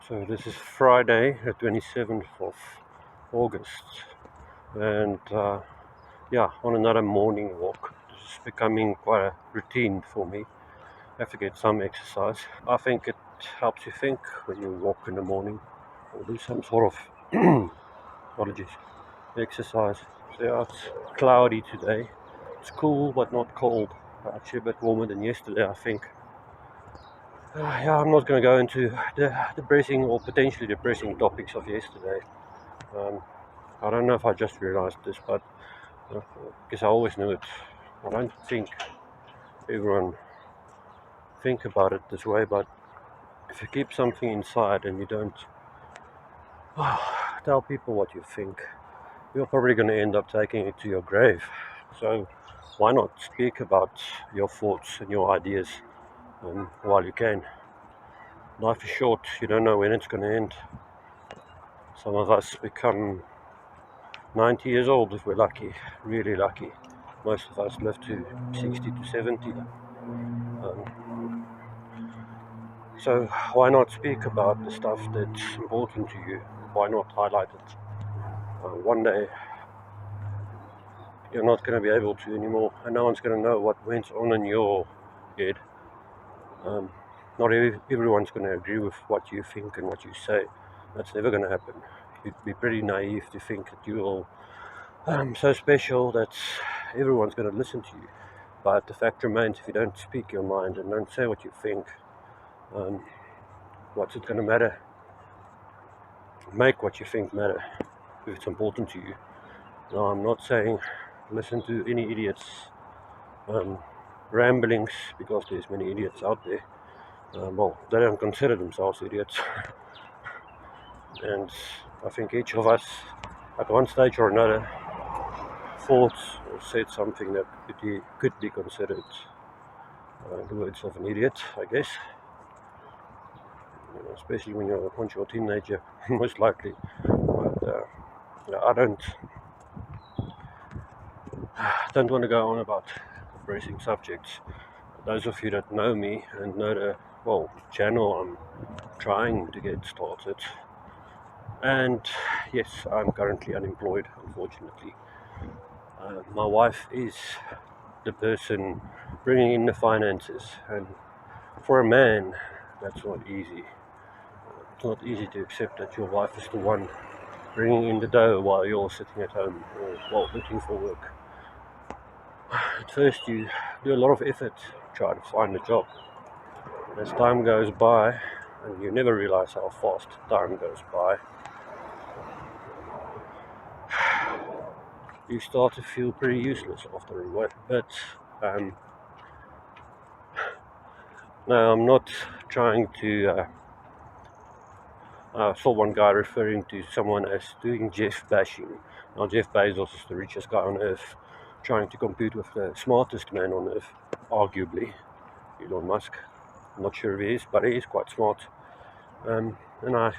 So this is Friday, the 27th of August, and on another morning walk. This is becoming quite a routine for me. I have to get some exercise. I think it helps you think when you walk in the morning or do some sort of apologies, exercise. So yeah, it's cloudy today. It's cool but not cold. Actually a bit warmer than yesterday, I think. I'm not going to go into the depressing or potentially depressing topics of yesterday. Um, I don't know if I just realized this, but because I always knew it. I don't think everyone think about it this way, but if you keep something inside and you don't tell people what you think, you're probably going to end up taking it to your grave. So why not speak about your thoughts and your ideas while you can? Life is short, you don't know when it's going to end. Some of us become 90 years old if we're lucky, really lucky. Most of us live to 60 to 70. So why not speak about the stuff that's important to you? Why not highlight it? One day you're not going to be able to anymore, and no one's going to know what went on in your head. Not everyone's going to agree with what you think and what you say. That's never going to happen. You'd be pretty naive to think that you're so special that everyone's going to listen to you. But the fact remains, if you don't speak your mind and don't say what you think, what's it going to matter? Make what you think matter if it's important to you. Now, I'm not saying listen to any idiots' ramblings, because there's many idiots out there. They don't consider themselves idiots. And I think each of us, at one stage or another, thought or said something that could be considered the words of an idiot, I guess. Especially when you're a teenager, most likely. But I don't want to go on about depressing subjects. Those of you that know me and know the channel I'm trying to get started, and yes, I'm currently unemployed, unfortunately. My wife is the person bringing in the finances, and for a man, that's not easy. It's not easy to accept that your wife is the one bringing in the dough while you're sitting at home or looking for work. At first you do a lot of effort try to find a job. As time goes by, and you never realize how fast time goes by, you start to feel pretty useless after a bit. Now, I'm not trying to I saw one guy referring to someone as doing Jeff bashing. Now, Jeff Bezos is the richest guy on earth, trying to compete with the smartest man on earth, arguably, Elon Musk. I'm not sure if he is, but he is quite smart. And I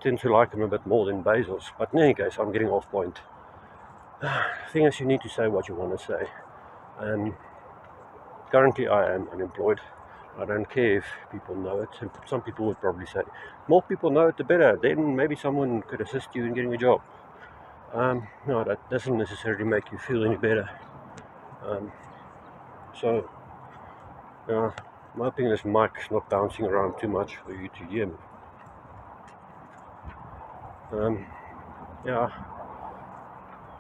tend to like him a bit more than Bezos. But in any case, I'm getting off point. The thing is, you need to say what you want to say. Currently, I am unemployed. I don't care if people know it. Some people would probably say, more people know it, the better. Then maybe someone could assist you in getting a job. No, that doesn't necessarily make you feel any better. So, I'm hoping this mic's not bouncing around too much for you to hear me.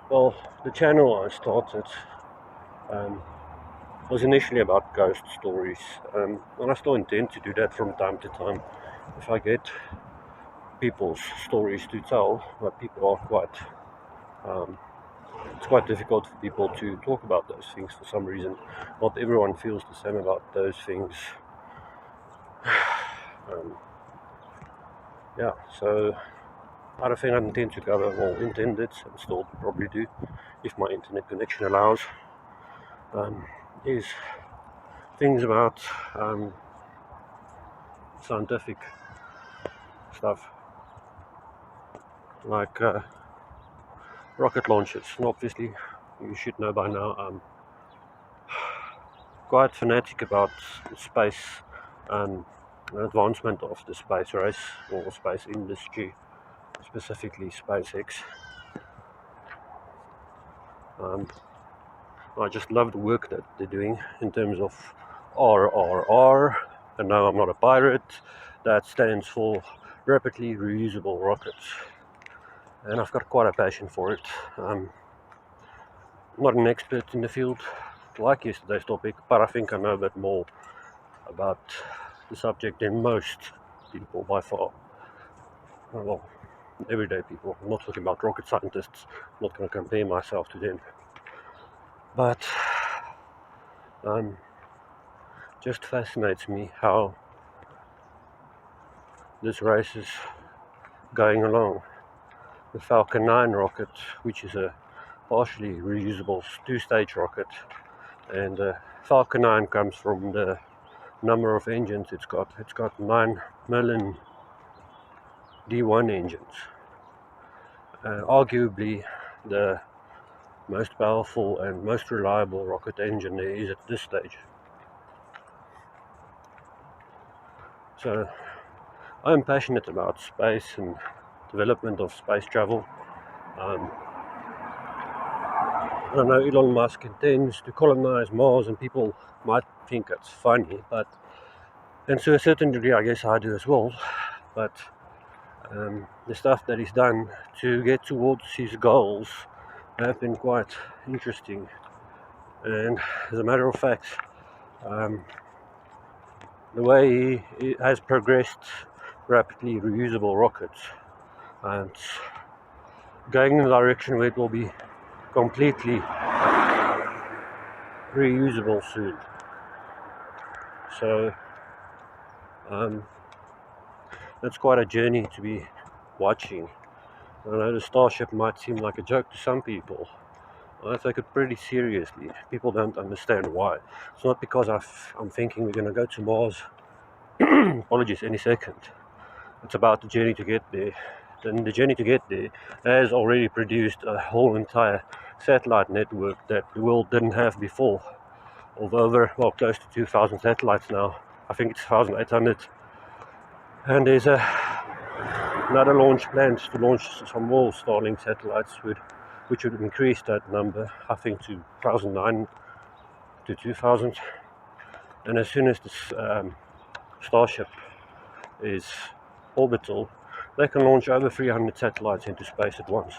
Well, the channel I started was initially about ghost stories, and I still intend to do that from time to time. If I get people's stories to tell, but people are quite it's quite difficult for people to talk about those things for some reason. Not everyone feels the same about those things. So other thing I intend to cover, intended and still probably do, if my internet connection allows, is things about scientific stuff, like rocket launches. And obviously, you should know by now, I'm quite fanatic about space and the advancement of the space race or space industry, specifically SpaceX. I just love the work that they're doing in terms of RRR, and no, I'm not a pirate. That stands for Rapidly Reusable Rockets, and I've got quite a passion for it. I'm not an expert in the field like yesterday's topic, but I think I know a bit more about the subject than most people by far. Well, everyday people. I'm not talking about rocket scientists. I'm not going to compare myself to them. But just fascinates me how this race is going along. The Falcon 9 rocket, which is a partially reusable two-stage rocket, and Falcon 9 comes from the number of engines it's got. It's got 9 million D1 engines. Arguably the most powerful and most reliable rocket engine there is at this stage. So I'm passionate about space and development of space travel. I know Elon Musk intends to colonize Mars, and people might think it's funny, and to a certain degree I guess I do as well, but the stuff that he's done to get towards his goals have been quite interesting. And as a matter of fact, the way he has progressed rapidly reusable rockets, and going in the direction where it will be completely reusable soon. So that's quite a journey to be watching. I know the Starship might seem like a joke to some people. I take it pretty seriously. People don't understand why. It's not because I'm thinking we're going to go to Mars, apologies, any second. It's about the journey to get there. And the journey to get there has already produced a whole entire satellite network that the world didn't have before. Of over, close to 2,000 satellites now. I think it's 1,800. And there's another launch planned to launch some more Starlink satellites, which would increase that number, I think, to 1,009 to 2,000. And as soon as this Starship is orbital, they can launch over 300 satellites into space at once.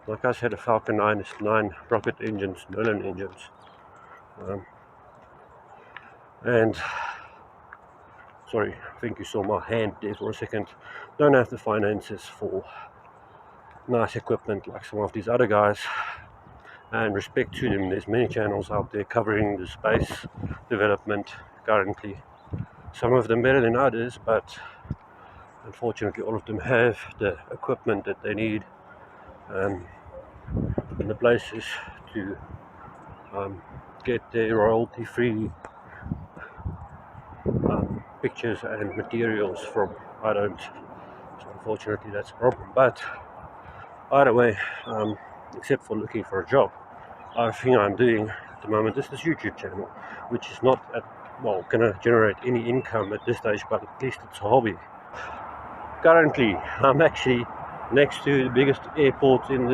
Like I said, a Falcon 9 is 9 rocket engines, Merlin engines. And sorry, I think you saw my hand there for a second. Don't have the finances for nice equipment like some of these other guys, and respect to them. There's many channels out there covering the space development currently, some of them better than others, but unfortunately all of them have the equipment that they need and the places to get their royalty free pictures and materials from. I don't, so unfortunately that's a problem. But either way, except for looking for a job, I think I'm doing at the moment is this YouTube channel, which is not gonna generate any income at this stage, but at least it's a hobby. Currently I'm actually next to the biggest airport in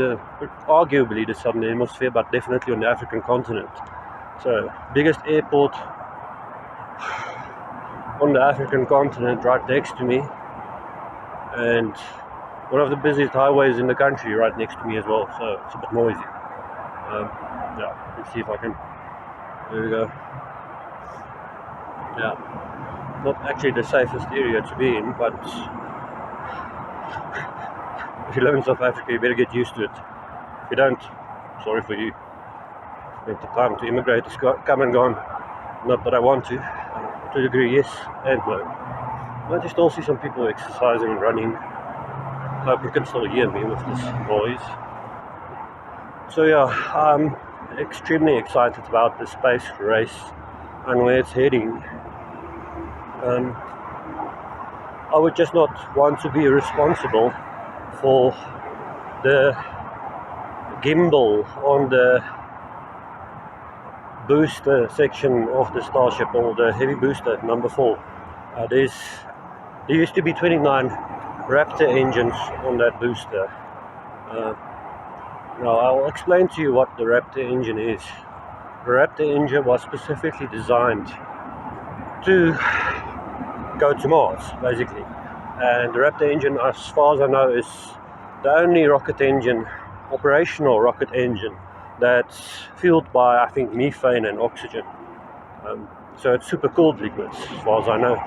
arguably the southern hemisphere, but definitely on the African continent. So biggest airport on the African continent right next to me, and one of the busiest highways in the country right next to me as well, so it's a bit noisy. Let's see if I can, there we go. Yeah, not actually the safest area to be in, but if you live in South Africa you better get used to it. If you don't, sorry for you. I think the time to immigrate is come and gone. Not that I want to a degree yes and no. I just still see some people exercising and running. I hope you can still hear me with this noise. So yeah, I'm extremely excited about the space race and where it's heading. I would just not want to be responsible for the gimbal on the booster section of the Starship, or the heavy booster number 4, there used to be 29 Raptor engines on that booster. Now I'll explain to you what the Raptor engine is. The Raptor engine was specifically designed to go to Mars, basically. And the Raptor engine, as far as I know, is the only rocket engine, operational rocket engine, that's fueled by, I think, methane and oxygen. So it's super cooled liquids, as far as I know.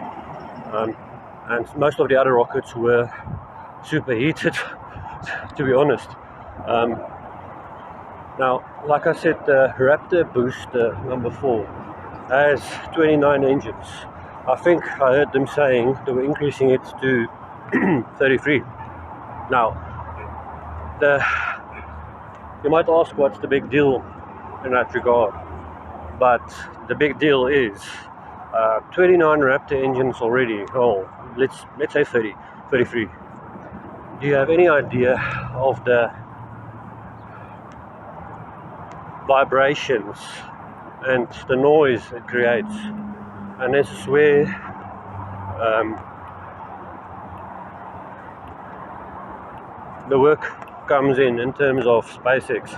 And most of the other rockets were superheated, to be honest. Now, like I said, the Raptor booster number 4 has 29 engines. I think I heard them saying they were increasing it to 33. Now, you might ask what's the big deal in that regard, but the big deal is 29 Raptor engines already. Oh, let's say 33. Do you have any idea of the vibrations and the noise it creates? And this is where the work comes in terms of SpaceX.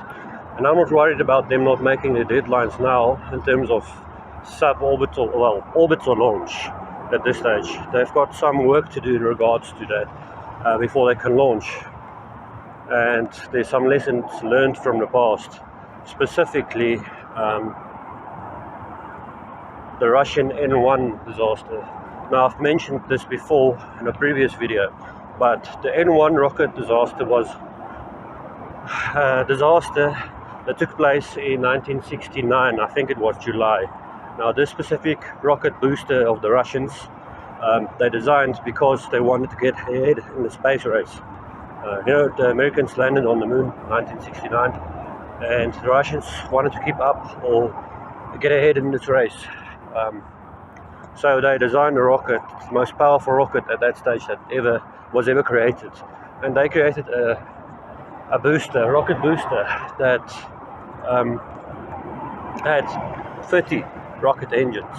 And I'm not worried about them not making the deadlines now in terms of orbital launch at this stage. They've got some work to do in regards to that before they can launch. And there's some lessons learned from the past, specifically the Russian N1 disaster. Now, I've mentioned this before in a previous video, but the N1 rocket disaster was a disaster that took place in 1969. I think it was July. Now, this specific rocket booster of the Russians, they designed because they wanted to get ahead in the space race. The Americans landed on the moon in 1969, and the Russians wanted to keep up or get ahead in this race. So they designed a rocket, the most powerful rocket at that stage that was ever created. And they created a rocket booster that had 30 rocket engines.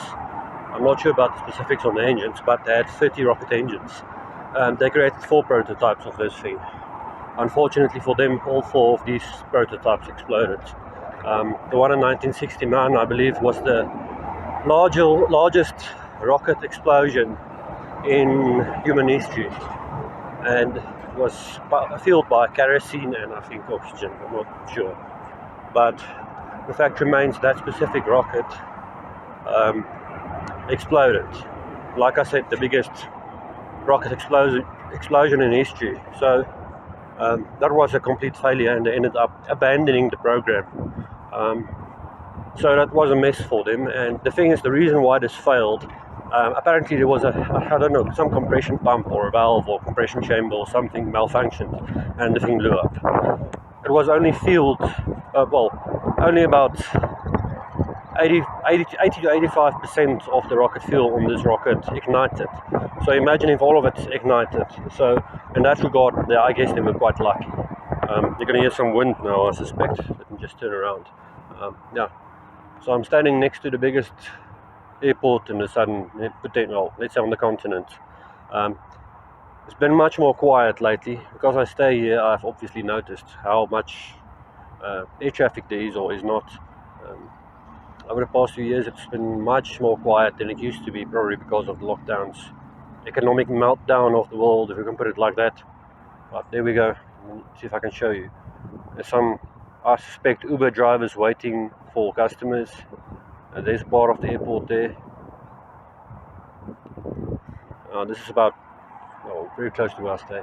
I'm not sure about the specifics on the engines, but they had 30 rocket engines. They created 4 prototypes of this thing. Unfortunately for them, all 4 of these prototypes exploded. The one in 1969, I believe, was the largest rocket explosion in human history, and was fueled by kerosene and I think oxygen. I'm not sure, but the fact remains that specific rocket exploded. Like I said, the biggest rocket explosion in history. So that was a complete failure, and they ended up abandoning the program. So that was a mess for them. And the thing is, the reason why this failed, apparently there was some compression pump or a valve or compression chamber or something malfunctioned, and the thing blew up. It was only fueled, only about 80 to 85% of the rocket fuel on this rocket ignited. So imagine if all of it ignited. So in that regard, I guess they were quite lucky. You're going to hear some wind now, I suspect. Let me just turn around. So I'm standing next to the biggest airport in the southern, let's say on the continent. It's been much more quiet lately. Because I stay here, I've obviously noticed how much air traffic there is or is not. Over the past few years, it's been much more quiet than it used to be, probably because of the lockdowns. Economic meltdown of the world, if you can put it like that. But there we go. See if I can show you. There's some, I suspect, Uber drivers waiting for customers. There's part of the airport there. This is about very close to where I stay.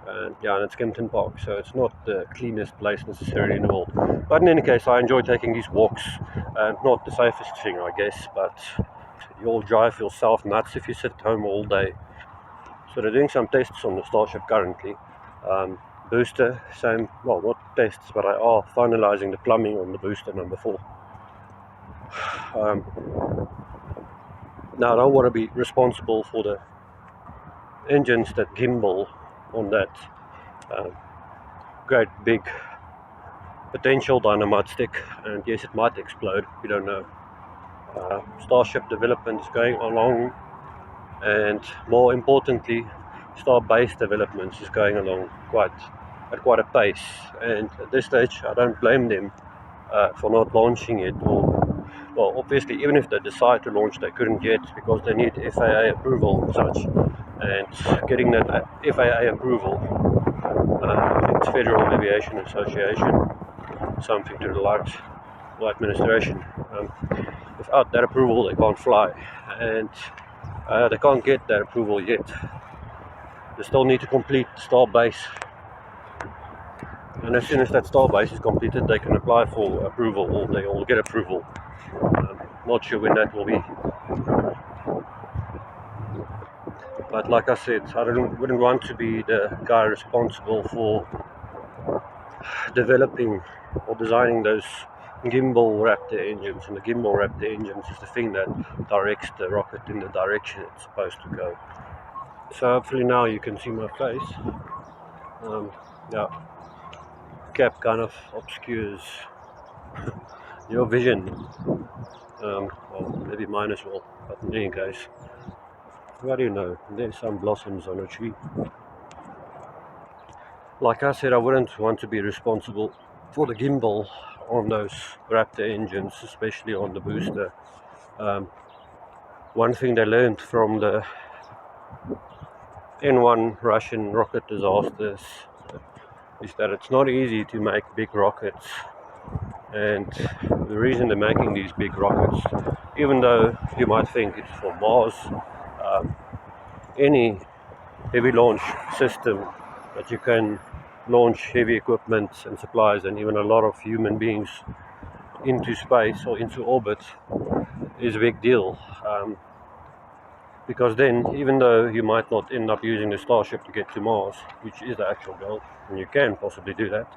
And it's Kempton Park, so it's not the cleanest place necessarily in the world. But in any case, I enjoy taking these walks. Not the safest thing, I guess, but you'll drive yourself nuts if you sit at home all day. So they're doing some tests on the Starship currently. Booster, same, not tests, but I are finalizing the plumbing on the booster number 4. Now I don't want to be responsible for the engines that gimbal on that great big potential dynamite stick, and yes, it might explode, we don't know. Starship development is going along, and more importantly, star-based development is going along at quite a pace, and at this stage I don't blame them for not launching it, or well, obviously even if they decide to launch they couldn't yet because they need FAA approval and such, and getting that FAA approval, it's Federal Aviation Association, something to the light administration. Without that approval they can't fly, and they can't get that approval yet. They still need to complete Starbase, and as soon as that Starbase is completed they can apply for approval, or they all get approval. Not sure when that will be, but like I said, I wouldn't want to be the guy responsible for developing or designing those gimbal Raptor engines, and the gimbal Raptor engines is the thing that directs the rocket in the direction it's supposed to go. So hopefully now you can see my face. Yeah, cap kind of obscures your vision. Well, maybe mine as well, but in any case, what do you know, there's some blossoms on a tree. Like I said, I wouldn't want to be responsible for the gimbal on those Raptor engines, especially on the booster. One thing they learned from the N1 Russian rocket disasters is that it's not easy to make big rockets, and the reason they're making these big rockets, even though you might think it's for Mars, any heavy launch system that you can launch heavy equipment and supplies and even a lot of human beings into space or into orbit is a big deal, because then even though you might not end up using the Starship to get to Mars, which is the actual goal, and you can possibly do that,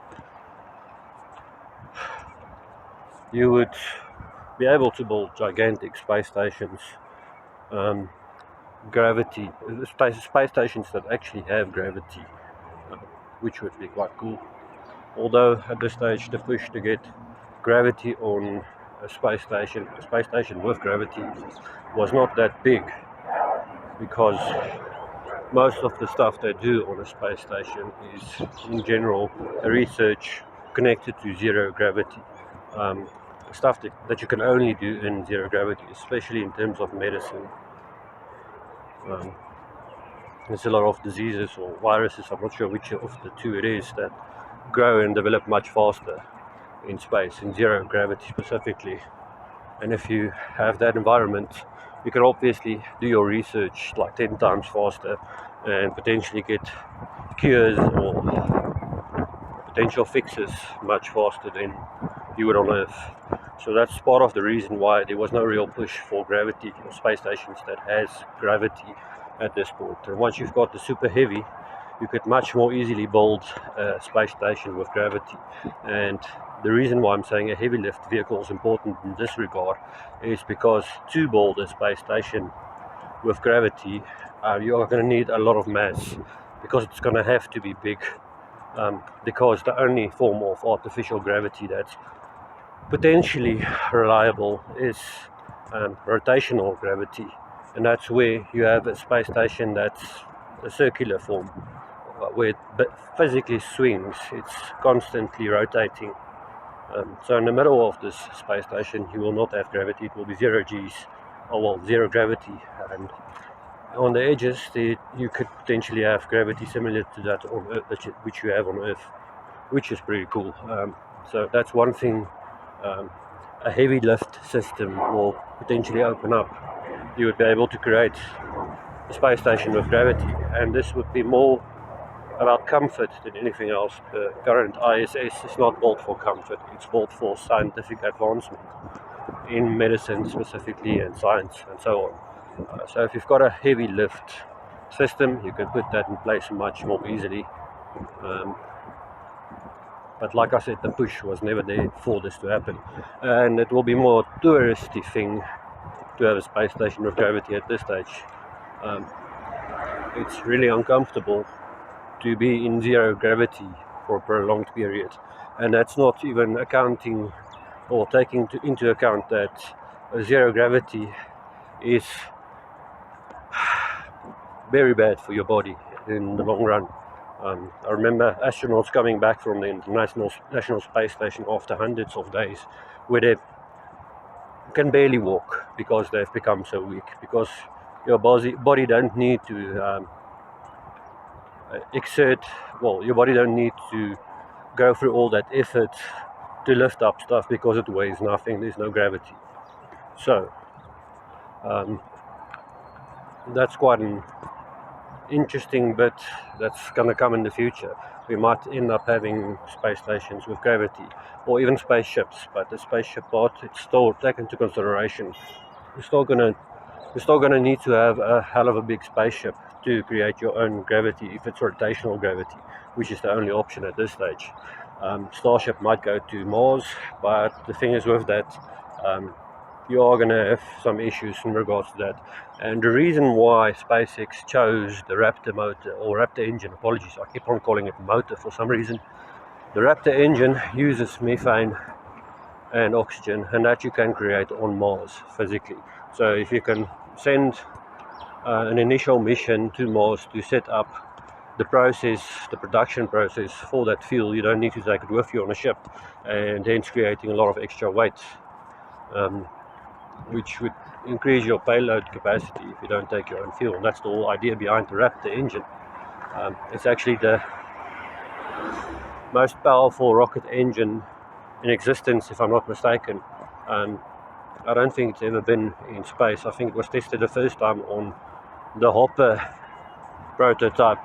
you would be able to build gigantic space stations, space stations that actually have gravity, which would be quite cool. Although at this stage the push to get gravity on a space station with gravity was not that big, because most of the stuff they do on a space station is in general research connected to zero gravity, stuff that you can only do in zero gravity, especially in terms of medicine. There's a lot of diseases or viruses, I'm not sure which of the two it is, that grow and develop much faster in space, in zero gravity specifically. And if you have that environment, you can obviously do your research like 10 times faster and potentially get cures or potential fixes much faster than you would on Earth. So that's part of the reason why there was no real push for gravity or space stations that has gravity at this point. And once you've got the super heavy, you could much more easily build a space station with gravity. And the reason why I'm saying a heavy lift vehicle is important in this regard is because to build a space station with gravity, you are going to need a lot of mass, because it's going to have to be big, because the only form of artificial gravity that's potentially reliable is rotational gravity, and that's where you have a space station that's a circular form, where it physically swings, it's constantly rotating. So in the middle of this space station you will not have gravity, it will be zero G's, or well, zero gravity, and on the edges you could potentially have gravity similar to that on Earth, which you have on Earth, which is pretty cool. So that's one thing a heavy lift system will potentially open up. You would be able to create a space station with gravity, and this would be more about comfort than anything else. The current ISS is not built for comfort, it's built for scientific advancement in medicine specifically, and science and so on. So if you've got a heavy lift system, you can put that in place much more easily. But like I said, the push was never there for this to happen, and it will be more a touristy thing to have a space station with gravity at this stage. It's really uncomfortable to be in zero gravity for a prolonged period. And that's not even accounting or taking into account that zero gravity is very bad for your body in the long run. I remember astronauts coming back from the International Space Station after hundreds of days where they can barely walk because they've become so weak, because your body don't need to your body don't need to go through all that effort to lift up stuff because it weighs nothing, there's no gravity. So that's quite an interesting bit that's going to come in the future. We might end up having space stations with gravity, or even spaceships, but the spaceship part, it's still taken into consideration. You're still gonna need to have a hell of a big spaceship to create your own gravity, if it's rotational gravity, which is the only option at this stage. Starship might go to Mars, but the thing is with that, you are going to have some issues in regards to that. And the reason why SpaceX chose the Raptor motor, or Raptor engine, apologies, I keep on calling it motor for some reason. The Raptor engine uses methane and oxygen, and that you can create on Mars physically. So if you can send an initial mission to Mars to set up the production process for that fuel, you don't need to take it with you on a ship, and hence creating a lot of extra weight, which would increase your payload capacity if you don't take your own fuel. And that's the whole idea behind the Raptor engine. It's actually the most powerful rocket engine in existence, if I'm not mistaken. I don't think it's ever been in space. I think it was tested the first time on the Hopper prototype,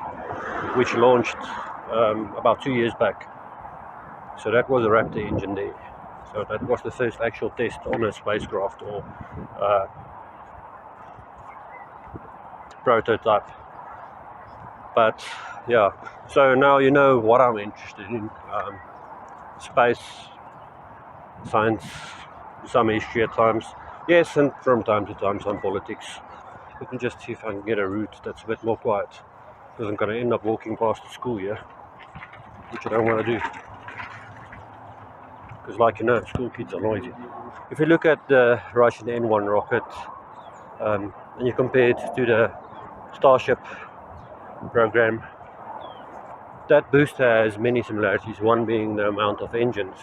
which launched about 2 years back. So that was a Raptor engine there. So that was the first actual test on a spacecraft or prototype. But yeah, so now you know what I'm interested in. Space, science, some history at times. Yes, and from time to time some politics. Let me just see if I can get a route that's a bit more quiet, because I'm going to end up walking past the school here, which I don't want to do. Because like you know, school kids are noisy. If you look at the Russian N1 rocket and you compare it to the Star-Ship program, that booster has many similarities, one being the amount of engines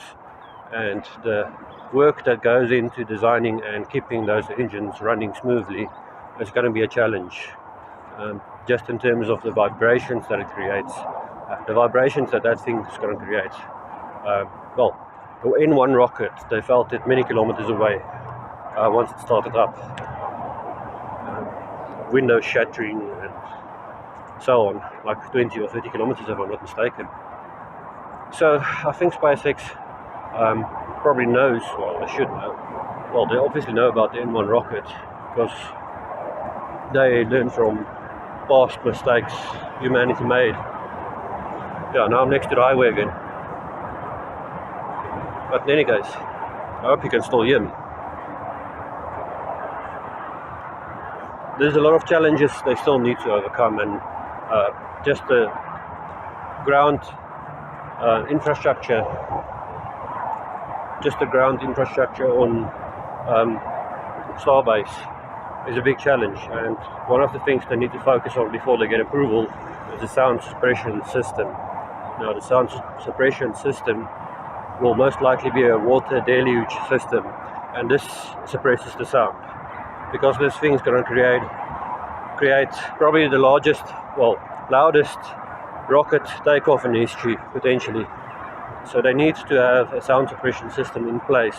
and the work that goes into designing and keeping those engines running smoothly is going to be a challenge. Just in terms of the vibrations that it creates, the vibrations that thing is going to create. The N1 rocket, they felt it many kilometers away once it started up. Windows shattering and so on, like 20 or 30 kilometers if I'm not mistaken. So I think SpaceX probably knows, well, they should know, well, they obviously know about the N1 rocket, because they learned from past mistakes humanity made. Yeah, now I'm next to the highway again. But in any case, I hope you can still hear me. There's a lot of challenges they still need to overcome, and just the ground infrastructure, on Starbase is a big challenge, and one of the things they need to focus on before they get approval is the sound suppression system. Now, the sound suppression system will most likely be a water deluge system, and this suppresses the sound, because this thing's going to create probably the loudest rocket takeoff in history, potentially. So they need to have a sound suppression system in place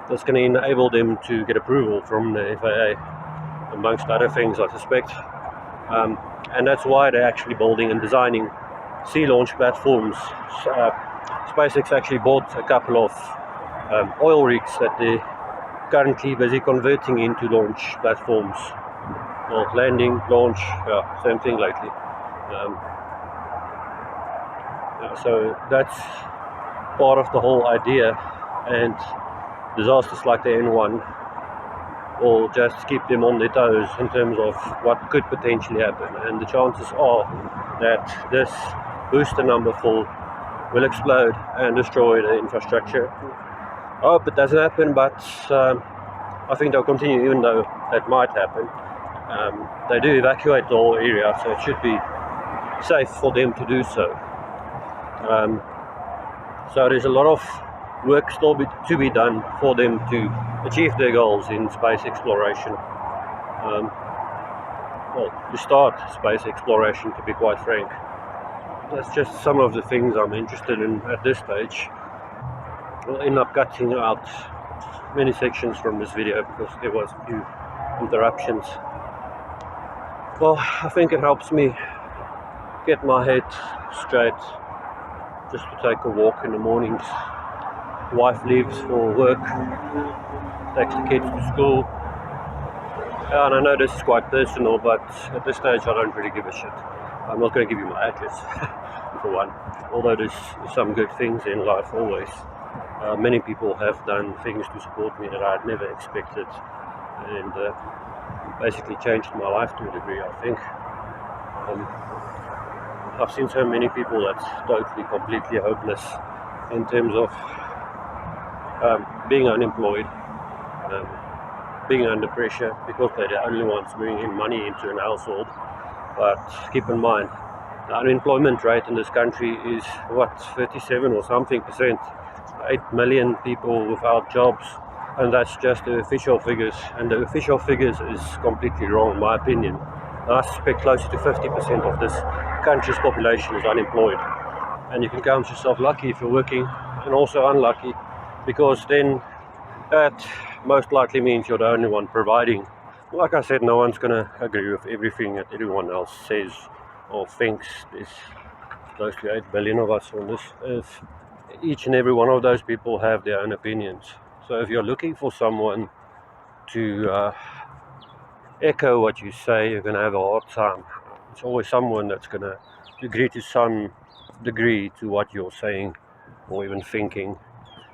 that's going to enable them to get approval from the FAA, amongst other things, I suspect. And that's why they're actually building and designing sea launch platforms. SpaceX actually bought a couple of oil rigs that they're currently busy converting into launch platforms. Well, landing, launch, same thing lately. So that's part of the whole idea, and disasters like the N1 will just keep them on their toes in terms of what could potentially happen. And the chances are that this booster number 4 will explode and destroy the infrastructure. I hope it doesn't happen, but I think they'll continue even though that might happen. They do evacuate the whole area, so it should be safe for them to do so. So there's a lot of work still to be done for them to achieve their goals in space exploration. Well, to start space exploration, to be quite frank. That's just some of the things I'm interested in at this stage. I'll end up cutting out many sections from this video because there was a few interruptions. Well, I think it helps me get my head straight just to take a walk in the mornings. Wife leaves for work, takes the kids to school. And I know this is quite personal, but at this stage I don't really give a shit. I'm not going to give you my address, for one. Although there's some good things in life always. Many people have done things to support me that I'd never expected, and basically changed my life to a degree, I think. I've seen so many people that's totally, completely hopeless in terms of being unemployed, being under pressure because they're the only ones bringing in money into an household. But keep in mind, the unemployment rate in this country is what, 37 or something percent, 8 million people without jobs, and that's just the official figures, and the official figures is completely wrong in my opinion. I suspect closer to 50% of this country's population is unemployed, and you can count yourself lucky if you're working, and also unlucky, because then that most likely means you're the only one providing. Like I said, no one's going to agree with everything that everyone else says or thinks. There's close to 8 billion of us on this earth. Each and every one of those people have their own opinions. So if you're looking for someone to echo what you say, you're going to have a hard time. It's always someone that's going to agree to some degree to what you're saying or even thinking.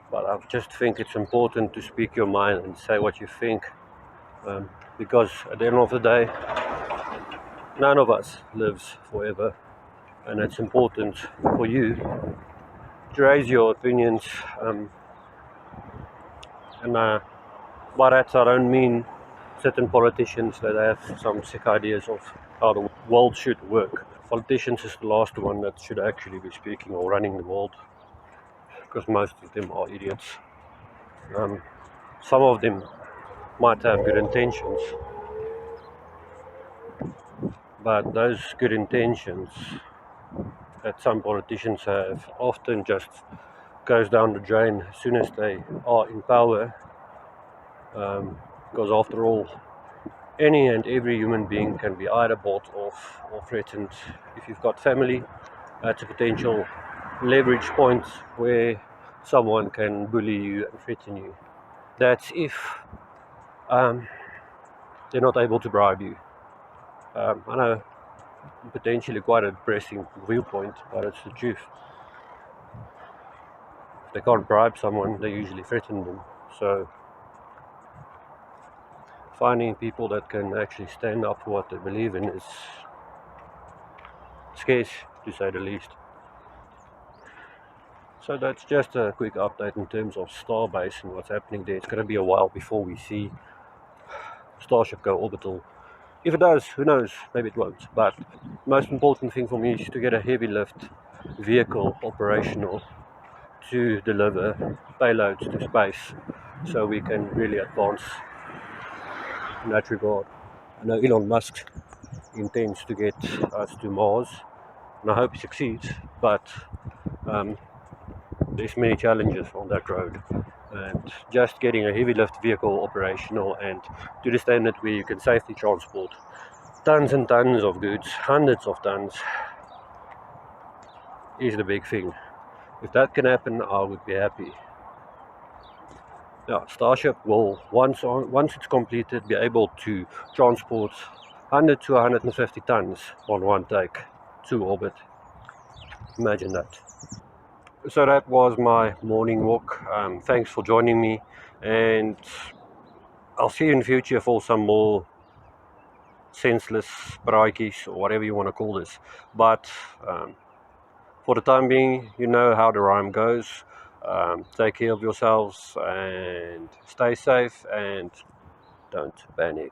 But I just think it's important to speak your mind and say what you think, because at the end of the day, none of us lives forever, and it's important for you to raise your opinions. And by that I don't mean certain politicians that have some sick ideas of how the world should work. Politicians is the last one that should actually be speaking or running the world, because most of them are idiots. Some of them might have good intentions, but those good intentions that some politicians have often just goes down the drain as soon as they are in power, because after all, any and every human being can be either bought off or threatened. If you've got family, that's a potential leverage point where someone can bully you and threaten you. That's if they're not able to bribe you. I know, potentially quite a depressing viewpoint, but it's the truth. If they can't bribe someone, they usually threaten them. So finding people that can actually stand up for what they believe in is scarce, to say the least. So that's just a quick update in terms of Starbase and what's happening there. It's going to be a while before we see Starship go orbital. If it does, who knows, maybe it won't. But the most important thing for me is to get a heavy lift vehicle operational to deliver payloads to space, so we can really advance in that regard. I know Elon Musk intends to get us to Mars, and I hope he succeeds, but there's many challenges on that road, and just getting a heavy lift vehicle operational and to the standard where you can safely transport tons and tons of goods, hundreds of tons, is the big thing. If that can happen, I would be happy. Yeah, Starship will, once it's completed, be able to transport 100 to 150 tons on one take to orbit. Imagine that. So that was my morning walk. Thanks for joining me, and I'll see you in the future for some more senseless praatjies or whatever you want to call this. But For the time being, you know how the rhyme goes. Take care of yourselves and stay safe and don't panic.